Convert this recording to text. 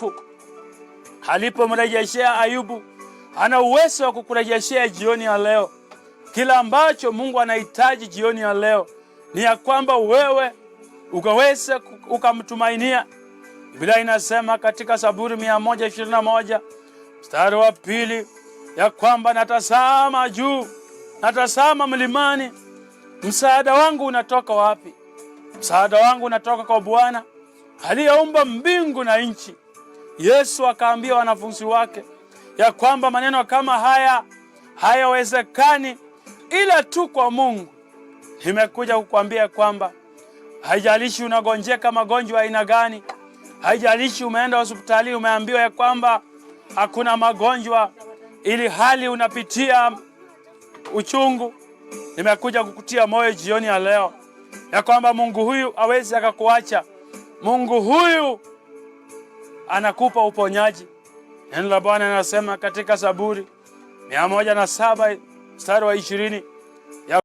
mtakatifu alipomrejeshea Ayubu, ana uwezo wa kukurejeshea jioni ya leo. Kila ambacho Mungu anahitaji jioni ya leo ni ya kwamba wewe ukaweze ukamtumainia. Biblia inasema katika Zaburi 121 mstari wa 2 ya kwamba natazama juu, natazama mlimani, msaada wangu unatoka wapi? Msaada wangu unatoka kwa Bwana aliyeumba mbingu na nchi. Yesu akaambia wanafunzi wake ya kwamba maneno kama haya hayawezekani ila tu kwa Mungu. Nimekuja kukwambia kwamba haijalishi unagonjeka magonjwa aina gani, haijalishi umeenda hospitali umeambiwa ya kwamba hakuna magonjwa, ili hali unapitia uchungu, nimekuja kukutia moyo jioni ya leo ya kwamba Mungu huyu hawezi akakuacha. Mungu huyu anakupa uponyaji. Neno la Bwana linasema katika Zaburi 107 mstari wa 20